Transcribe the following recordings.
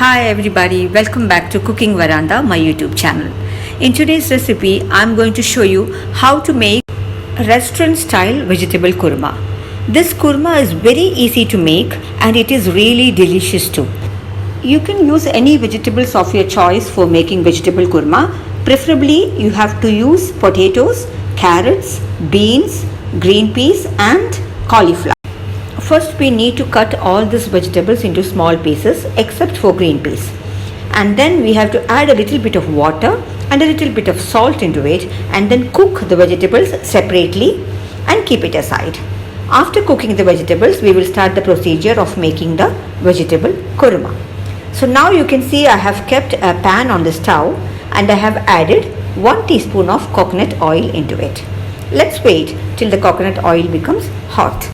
Hi everybody, welcome back to Cooking Veranda, my YouTube channel. In today's recipe, I'm going to show you how to make restaurant style vegetable kurma. This kurma is very easy to make and it is really delicious too. You can use any vegetables of your choice for making vegetable kurma. Preferably, you have to use potatoes, carrots, beans, green peas and cauliflower. First we need to cut all these vegetables into small pieces except for green peas. And then we have to add a little bit of water and a little bit of salt into it and then cook the vegetables separately and keep it aside. After cooking the vegetables, we will start the procedure of making the vegetable kurma. So now you can see I have kept a pan on the stove and I have added 1 teaspoon of coconut oil into it. Let's wait till the coconut oil becomes hot.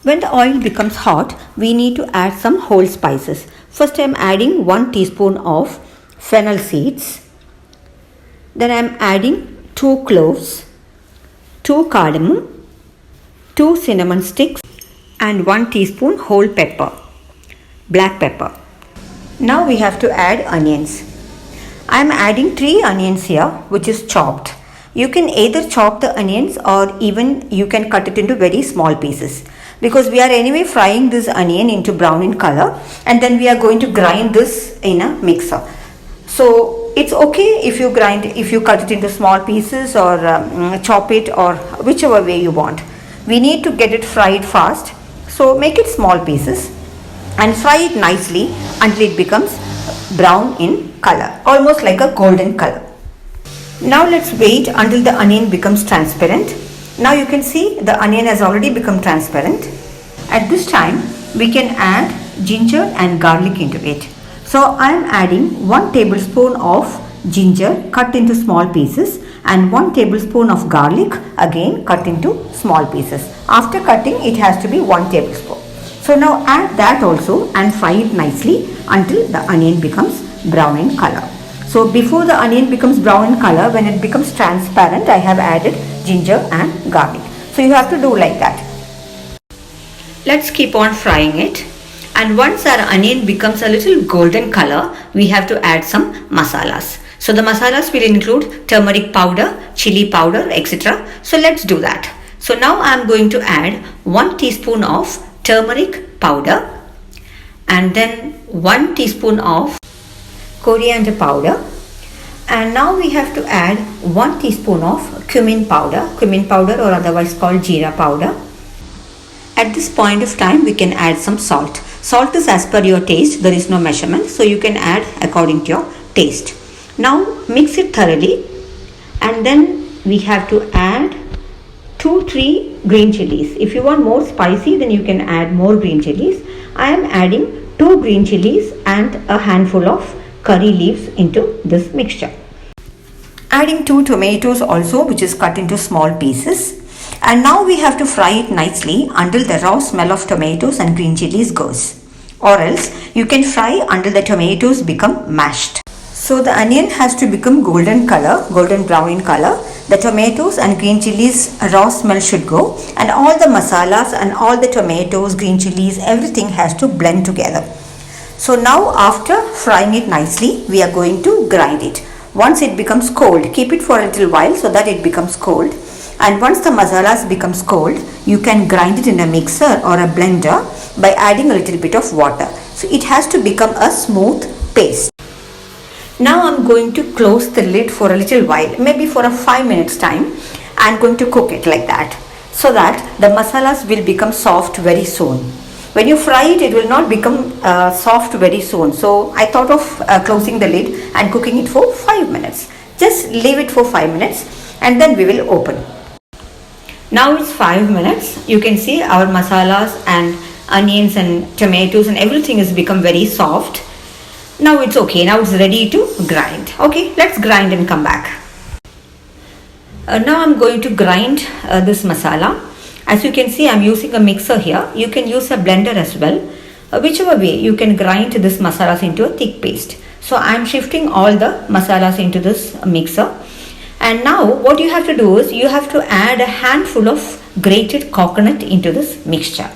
When the oil becomes hot, we need to add some whole spices. First I am adding 1 teaspoon of fennel seeds. Then I am adding 2 cloves, 2 cardamom, 2 cinnamon sticks and 1 teaspoon whole pepper, black pepper. Now we have to add onions. I am adding 3 onions here which is chopped. You can either chop the onions or even you can cut it into very small pieces. Because we are anyway frying this onion into brown in color and then we are going to grind this in a mixer. So it's okay if you cut it into small pieces or chop it or whichever way you want. We need to get it fried fast, so make it small pieces and fry it nicely until it becomes brown in color, almost like a golden color. Now let's wait until the onion becomes transparent. Now you can see the onion has already become transparent. At this time we can add ginger and garlic into it. So I am adding 1 tablespoon of ginger cut into small pieces and 1 tablespoon of garlic again cut into small pieces. After cutting it has to be 1 tablespoon. So now add that also and fry it nicely until the onion becomes brown in color. So before the onion becomes brown in color, when it becomes transparent, I have added ginger and garlic. So you have to do like that. Let's keep on frying it. And once our onion becomes a little golden color, we have to add some masalas. So the masalas will include turmeric powder, chili powder, etc. So let's do that. So now I am going to add 1 teaspoon of turmeric powder and then 1 teaspoon of coriander powder, and now we have to add 1 teaspoon of cumin powder or otherwise called jeera powder. At this point of time we can add some salt. Salt is as per your taste, there is no measurement, so you can add according to your taste. Now mix it thoroughly and then we have to add 2-3 green chilies. If you want more spicy then you can add more green chilies. I am adding 2 green chilies and a handful of curry leaves into this mixture. Adding 2 tomatoes also which is cut into small pieces, and now we have to fry it nicely until the raw smell of tomatoes and green chilies goes, or else you can fry until the tomatoes become mashed. So the onion has to become golden brown in color. The tomatoes and green chilies raw smell should go and all the masalas and all the tomatoes, green chilies, everything has to blend together. So now after frying it nicely, we are going to grind it. Once it becomes cold, keep it for a little while so that it becomes cold. And once the masalas becomes cold, you can grind it in a mixer or a blender by adding a little bit of water. So it has to become a smooth paste. Now I am going to close the lid for a little while, maybe for a 5 minutes time. I am going to cook it like that so that the masalas will become soft very soon. When you fry it, it will not become soft very soon. So I thought of closing the lid and cooking it for 5 minutes. Just leave it for 5 minutes and then we will open. Now it's 5 minutes. You can see our masalas and onions and tomatoes and everything has become very soft. Now it's okay. Now it's ready to grind. Okay, let's grind and come back. Now I'm going to grind this masala. As you can see, I am using a mixer here. You can use a blender as well. Whichever way, you can grind this masalas into a thick paste. So I am shifting all the masalas into this mixer. And now what you have to do is you have to add a handful of grated coconut into this mixture.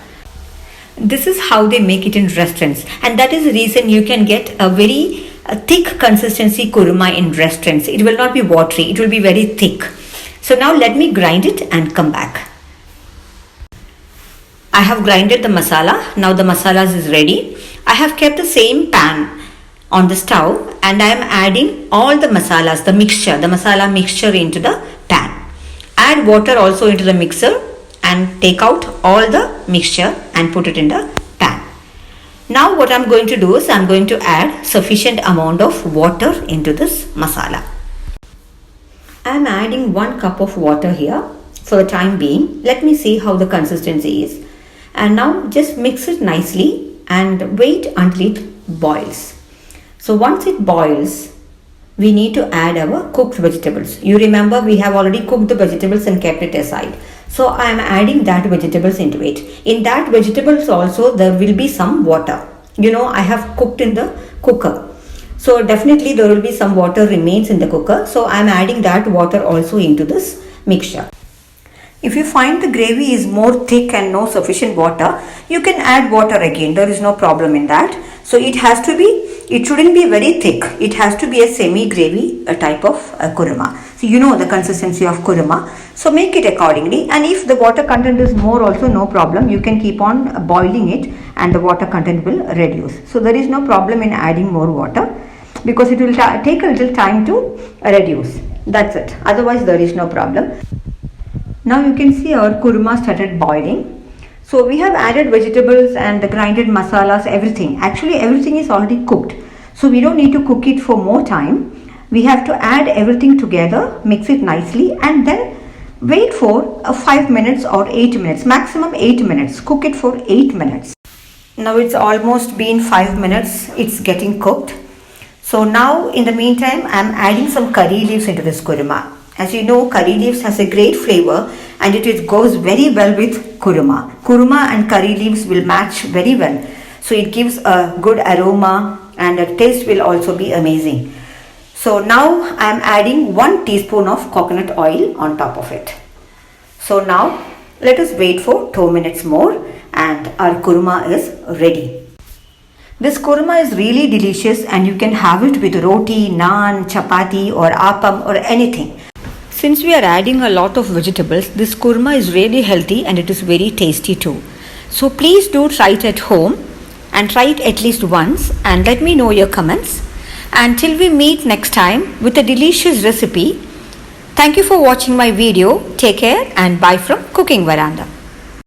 This is how they make it in restaurants, and that is the reason you can get a very thick consistency kurma in restaurants. It will not be watery, it will be very thick. So now let me grind it and come back. I have grinded the masala. Now the masalas is ready. I have kept the same pan on the stove and I am adding all the masalas, the masala mixture into the pan. Add water also into the mixer and take out all the mixture and put it in the pan. Now what I am going to do is I am going to add sufficient amount of water into this masala. I am adding 1 cup of water here for the time being. Let me see how the consistency is. And now just mix it nicely and wait until it boils. So once it boils, we need to add our cooked vegetables. You remember we have already cooked the vegetables and kept it aside. So I am adding that vegetables into it. In that vegetables also there will be some water. You know, I have cooked in the cooker. So definitely there will be some water remains in the cooker. So I am adding that water also into this mixture. If you find the gravy is more thick and no sufficient water, you can add water again. There is no problem in that. So it shouldn't be very thick. It has to be a semi-gravy type of kurma. So you know the consistency of kurma. So make it accordingly. And if the water content is more also, no problem. You can keep on boiling it and the water content will reduce. So there is no problem in adding more water because it will take a little time to reduce. That's it. Otherwise there is no problem. Now you can see our kurma started boiling. So we have added vegetables and the grinded masalas, everything. Actually everything is already cooked. So we don't need to cook it for more time. We have to add everything together, mix it nicely and then wait for 5 minutes or 8 minutes, maximum 8 minutes. Cook it for 8 minutes. Now it's almost been 5 minutes. It's getting cooked. So now in the meantime, I'm adding some curry leaves into this kurma. As you know, curry leaves has a great flavor and it goes very well with kurma. Kurma and curry leaves will match very well. So it gives a good aroma and the taste will also be amazing. So now I am adding 1 teaspoon of coconut oil on top of it. So now let us wait for 2 minutes more and our kurma is ready. This kurma is really delicious and you can have it with roti, naan, chapati or appam or anything. Since we are adding a lot of vegetables, this kurma is really healthy and it is very tasty too. So please do try it at home and try it at least once and let me know your comments. Until we meet next time with a delicious recipe, thank you for watching my video. Take care and bye from Cooking Veranda.